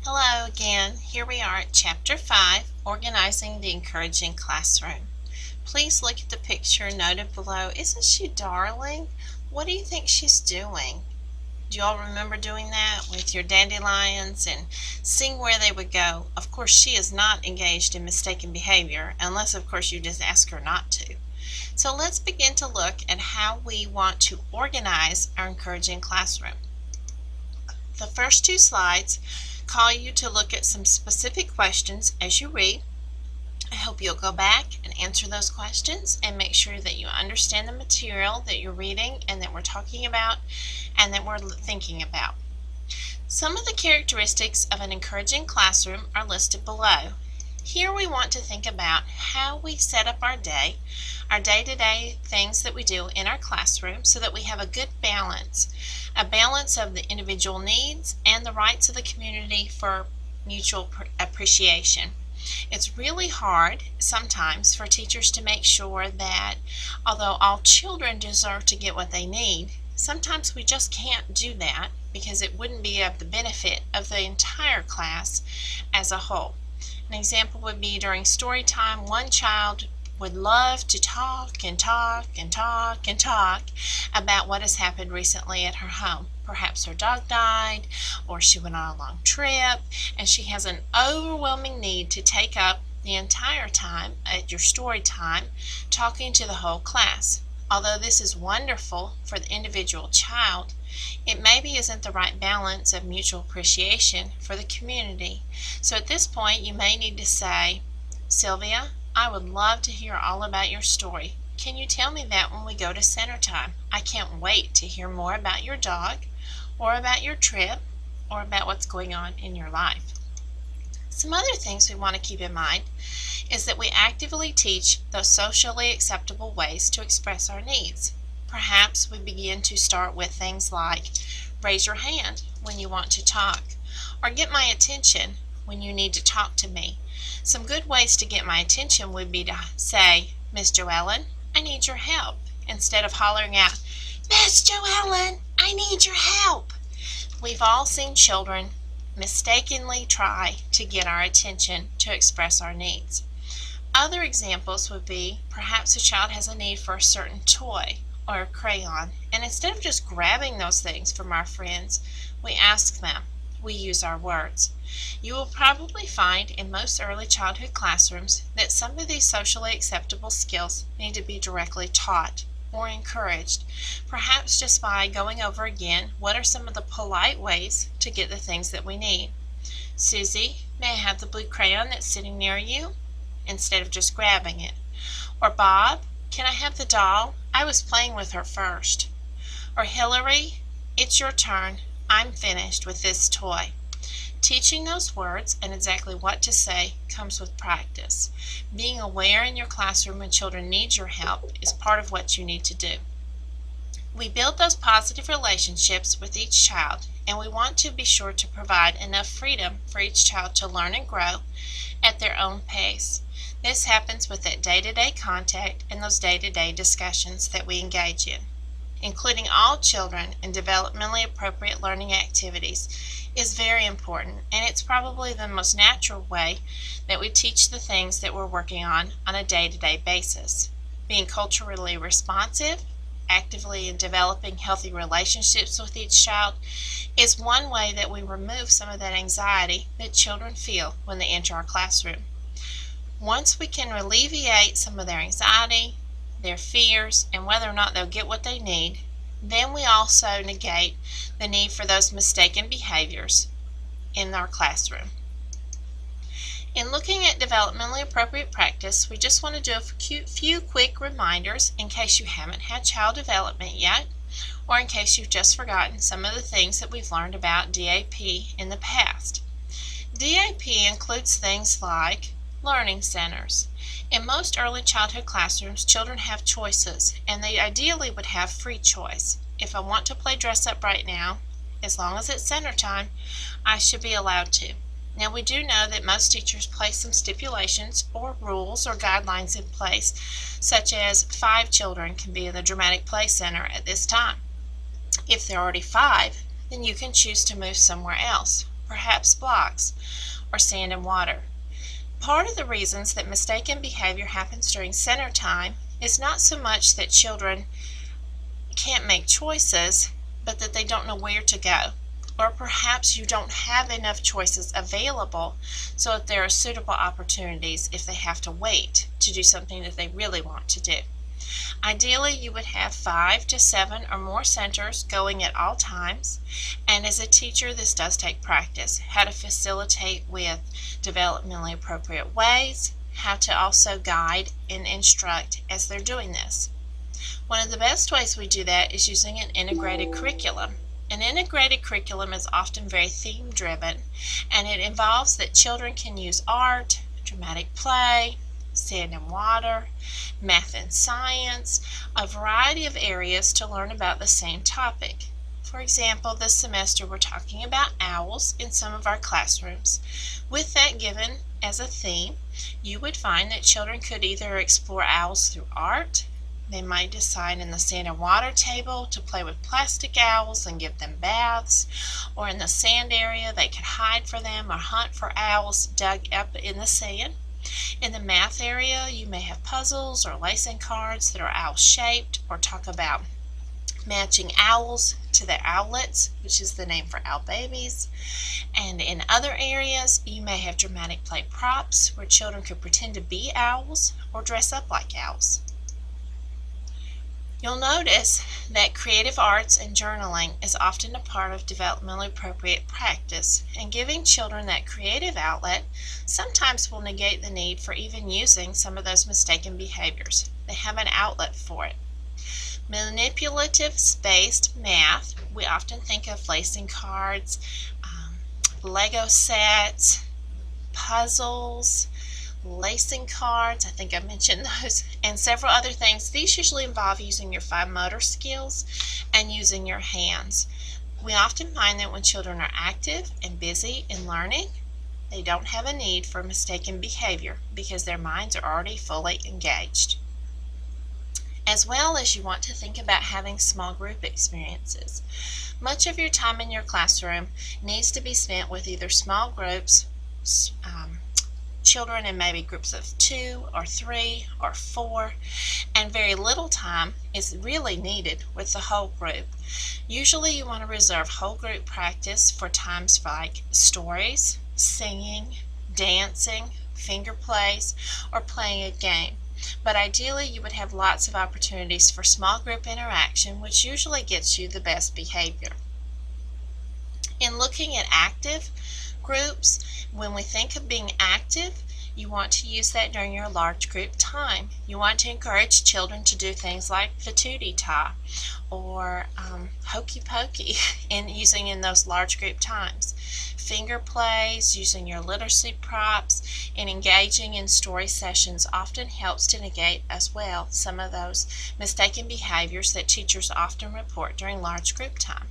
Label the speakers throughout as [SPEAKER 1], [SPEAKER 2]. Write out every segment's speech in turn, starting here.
[SPEAKER 1] Hello again. Here we are at Chapter 5, Organizing the Encouraging Classroom. Please look at the picture noted below. Isn't she darling? What do you think she's doing? Do you all remember doing that with your dandelions and seeing where they would go? Of course, she is not engaged in mistaken behavior, unless, of course, you just ask her not to. So let's begin to look at how we want to organize our encouraging classroom. The first two slides call you to look at some specific questions as you read. I hope you'll go back and answer those questions and make sure that you understand the material that you're reading and that we're talking about and that we're thinking about. Some of the characteristics of an encouraging classroom are listed below. Here we want to think about how we set up our day-to-day things that we do in our classroom so that we have a good balance, a balance of the individual needs and the rights of the community for mutual appreciation. It's really hard sometimes for teachers to make sure that although all children deserve to get what they need, sometimes we just can't do that because it wouldn't be of the benefit of the entire class as a whole. An example would be during story time, one child would love to talk and talk and talk and talk about what has happened recently at her home. Perhaps her dog died, or she went on a long trip, and she has an overwhelming need to take up the entire time at your story time talking to the whole class. Although this is wonderful for the individual child, it maybe isn't the right balance of mutual appreciation for the community. So at this point, you may need to say, Sylvia, I would love to hear all about your story. Can you tell me that when we go to center time? I can't wait to hear more about your dog, or about your trip, or about what's going on in your life. Some other things we want to keep in mind is that we actively teach those socially acceptable ways to express our needs. Perhaps we begin to start with things like raise your hand when you want to talk, or get my attention when you need to talk to me. Some good ways to get my attention would be to say, Miss Joellen, I need your help, instead of hollering out, Miss Joellen, I need your help. We've all seen children mistakenly try to get our attention to express our needs. Other examples would be perhaps a child has a need for a certain toy or a crayon, and instead of just grabbing those things from our friends, we ask them. We use our words. You will probably find in most early childhood classrooms that some of these socially acceptable skills need to be directly taught or encouraged, perhaps just by going over again what are some of the polite ways to get the things that we need. Susie, may I have the blue crayon that's sitting near you? Instead of just grabbing it. Or Bob, can I have the doll? I was playing with her first. Or Hillary, it's your turn. I'm finished with this toy. Teaching those words and exactly what to say comes with practice. Being aware in your classroom when children need your help is part of what you need to do. We build those positive relationships with each child, and we want to be sure to provide enough freedom for each child to learn and grow at their own pace. This happens with that day-to-day contact and those day-to-day discussions that we engage in. Including all children in developmentally appropriate learning activities is very important, and it's probably the most natural way that we teach the things that we're working on a day-to-day basis. Being culturally responsive, actively in developing healthy relationships with each child is one way that we remove some of that anxiety that children feel when they enter our classroom. Once we can alleviate some of their anxiety, their fears, and whether or not they'll get what they need, then we also negate the need for those mistaken behaviors in our classroom. In looking at developmentally appropriate practice, we just want to do a few quick reminders in case you haven't had child development yet, or in case you've just forgotten some of the things that we've learned about DAP in the past. DAP includes things like learning centers. In most early childhood classrooms, children have choices, and they ideally would have free choice. If I want to play dress up right now, as long as it's center time, I should be allowed to. Now, we do know that most teachers place some stipulations or rules or guidelines in place, such as 5 children can be in the dramatic play center at this time. If there are already 5, then you can choose to move somewhere else. perhaps blocks, or sand and water. Part of the reasons that mistaken behavior happens during center time is not so much that children can't make choices, but that they don't know where to go. Or perhaps you don't have enough choices available so that there are suitable opportunities if they have to wait to do something that they really want to do. Ideally, you would have 5 to 7 or more centers going at all times, and as a teacher, this does take practice. How to facilitate with developmentally appropriate ways, how to also guide and instruct as they're doing this. One of the best ways we do that is using an integrated curriculum. An integrated curriculum is often very theme-driven, and it involves that children can use art, dramatic play, sand and water, math and science, a variety of areas to learn about the same topic. For example, this semester we're talking about owls in some of our classrooms. With that given as a theme, you would find that children could either explore owls through art. They might decide in the sand and water table to play with plastic owls and give them baths, or in the sand area they could hide for them or hunt for owls dug up in the sand. In the math area, you may have puzzles or lesson cards that are owl-shaped, or talk about matching owls to their owlets, which is the name for owl babies. And in other areas, you may have dramatic play props where children could pretend to be owls or dress up like owls. You'll notice that creative arts and journaling is often a part of developmentally appropriate practice, and giving children that creative outlet sometimes will negate the need for even using some of those mistaken behaviors. They have an outlet for it. Manipulative spaced math, we often think of lacing cards, Lego sets, puzzles, lacing cards, I think I mentioned those, and several other things. These usually involve using your fine motor skills and using your hands. We often find that when children are active and busy in learning, they don't have a need for mistaken behavior because their minds are already fully engaged. As well as you want to think about having small group experiences. Much of your time in your classroom needs to be spent with either small groups, children in maybe groups of 2 or 3 or 4, and very little time is really needed with the whole group. Usually you want to reserve whole group practice for times like stories, singing, dancing, finger plays, or playing a game. But ideally you would have lots of opportunities for small group interaction, which usually gets you the best behavior. In looking at active groups, when we think of being active, you want to use that during your large group time. You want to encourage children to do things like Fatootie-Ta or Hokey Pokey using in those large group times. Finger plays, using your literacy props, and engaging in story sessions often helps to negate as well some of those mistaken behaviors that teachers often report during large group time.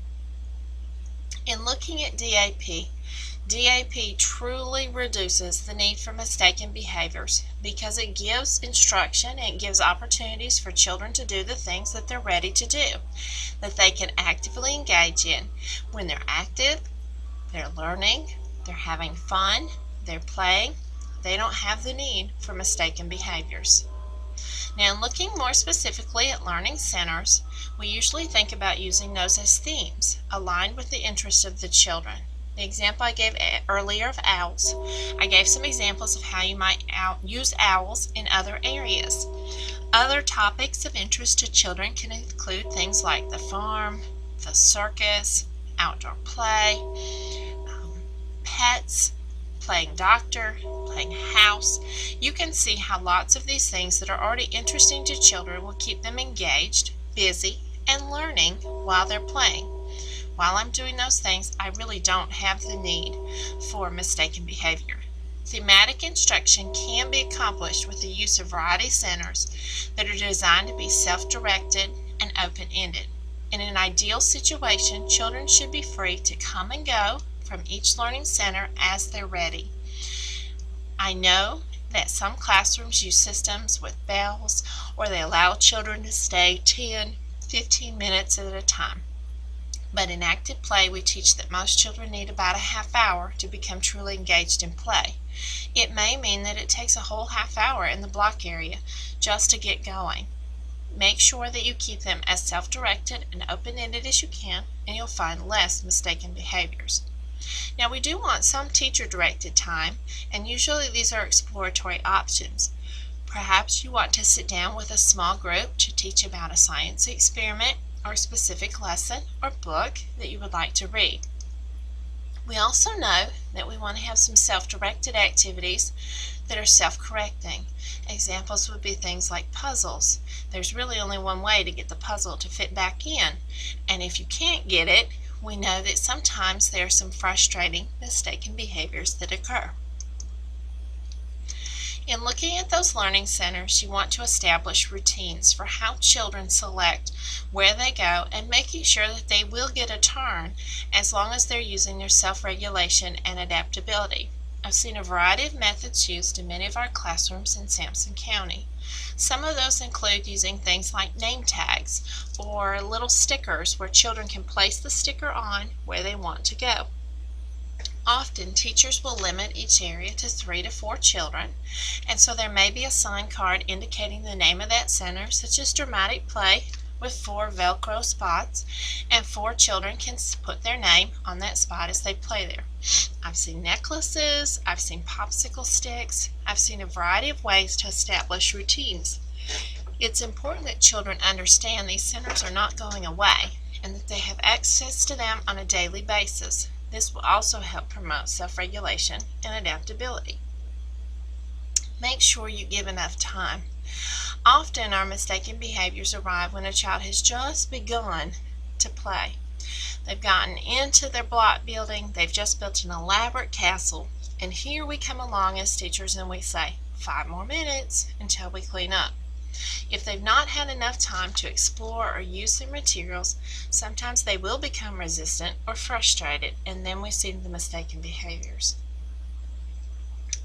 [SPEAKER 1] In looking at DAP, DAP truly reduces the need for mistaken behaviors because it gives instruction and it gives opportunities for children to do the things that they're ready to do, that they can actively engage in. When they're active, they're learning, they're having fun, they're playing, they don't have the need for mistaken behaviors. Now, looking more specifically at learning centers, we usually think about using those as themes aligned with the interests of the children. The example I gave earlier of owls, I gave some examples of how you might use owls in other areas. Other topics of interest to children can include things like the farm, the circus, outdoor play, pets, playing doctor, playing house. You can see how lots of these things that are already interesting to children will keep them engaged, busy, and learning while they're playing. While I'm doing those things, I really don't have the need for mistaken behavior. Thematic instruction can be accomplished with the use of variety centers that are designed to be self-directed and open-ended. In an ideal situation, children should be free to come and go from each learning center as they're ready. I know that some classrooms use systems with bells, or they allow children to stay 10, 15 minutes at a time. But in active play, we teach that most children need about a half hour to become truly engaged in play. It may mean that it takes a whole half hour in the block area just to get going. Make sure that you keep them as self-directed and open-ended as you can, and you'll find less mistaken behaviors. Now, we do want some teacher-directed time, and usually these are exploratory options. Perhaps you want to sit down with a small group to teach about a science experiment or a specific lesson or book that you would like to read. We also know that we want to have some self-directed activities that are self-correcting. Examples would be things like puzzles. There's really only one way to get the puzzle to fit back in, and if you can't get it, we know that sometimes there are some frustrating, mistaken behaviors that occur. In looking at those learning centers, you want to establish routines for how children select where they go and making sure that they will get a turn as long as they're using their self-regulation and adaptability. I've seen a variety of methods used in many of our classrooms in Sampson County. Some of those include using things like name tags or little stickers where children can place the sticker on where they want to go. Often, teachers will limit each area to 3 to 4 children, and so there may be a sign card indicating the name of that center, such as Dramatic Play, with 4 Velcro spots, and 4 children can put their name on that spot as they play there. I've seen necklaces, I've seen popsicle sticks, I've seen a variety of ways to establish routines. It's important that children understand these centers are not going away and that they have access to them on a daily basis. This will also help promote self-regulation and adaptability. Make sure you give enough time. Often our mistaken behaviors arrive when a child has just begun to play. They've gotten into their block building, they've just built an elaborate castle, and here we come along as teachers and we say, 5 more minutes until we clean up. If they've not had enough time to explore or use their materials, sometimes they will become resistant or frustrated, and then we see the mistaken behaviors.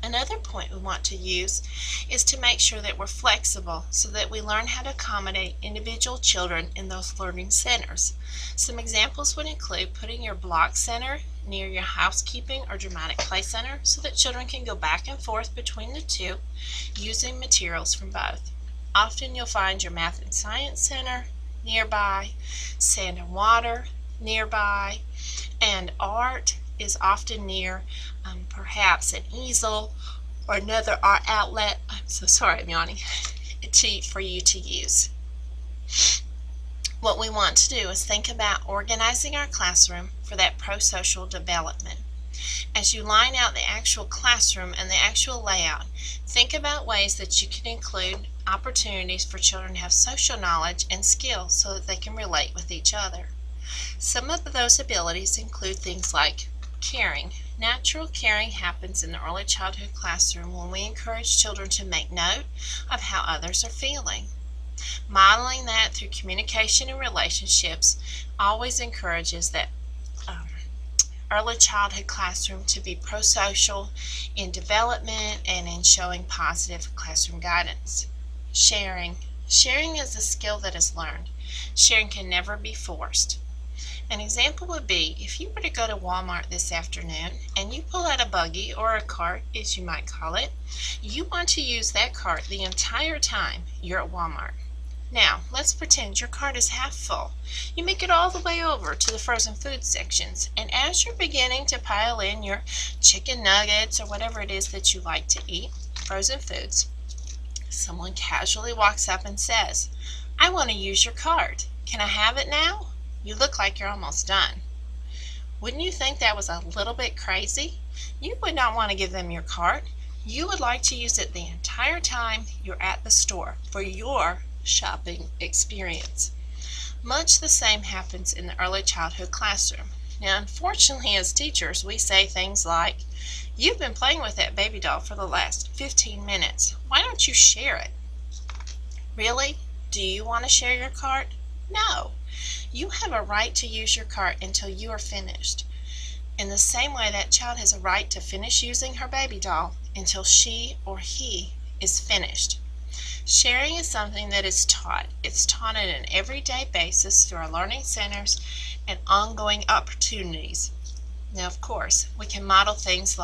[SPEAKER 1] Another point we want to use is to make sure that we're flexible so that we learn how to accommodate individual children in those learning centers. Some examples would include putting your block center near your housekeeping or dramatic play center so that children can go back and forth between the two using materials from both. Often you'll find your math and science center nearby, sand and water nearby, and art is often near perhaps an easel or another art outlet. I'm so sorry, I'm yawning. For you to use. What we want to do is think about organizing our classroom for that pro-social development. As you line out the actual classroom and the actual layout, think about ways that you can include opportunities for children to have social knowledge and skills so that they can relate with each other. Some of those abilities include things like caring. Natural caring happens in the early childhood classroom when we encourage children to make note of how others are feeling. Modeling that through communication and relationships always encourages that early childhood classroom to be pro-social in development and in showing positive classroom guidance. Sharing. Sharing is a skill that is learned. Sharing can never be forced. An example would be if you were to go to Walmart this afternoon and you pull out a buggy or a cart, as you might call it, you want to use that cart the entire time you're at Walmart. Now, let's pretend your cart is half full. You make it all the way over to the frozen food sections, and as you're beginning to pile in your chicken nuggets or whatever it is that you like to eat, frozen foods, someone casually walks up and says, "I want to use your cart. Can I have it now? You look like you're almost done." Wouldn't you think that was a little bit crazy? You would not want to give them your cart. You would like to use it the entire time you're at the store for your shopping experience. Much the same happens in the early childhood classroom. Now, unfortunately, as teachers, we say things like, "You've been playing with that baby doll for the last 15 minutes. Why don't you share it?" Really? Do you want to share your cart? No. You have a right to use your cart until you are finished. In the same way, that child has a right to finish using her baby doll until she or he is finished. Sharing is something that is taught. It's taught on an everyday basis through our learning centers and ongoing opportunities. Now, of course, we can model things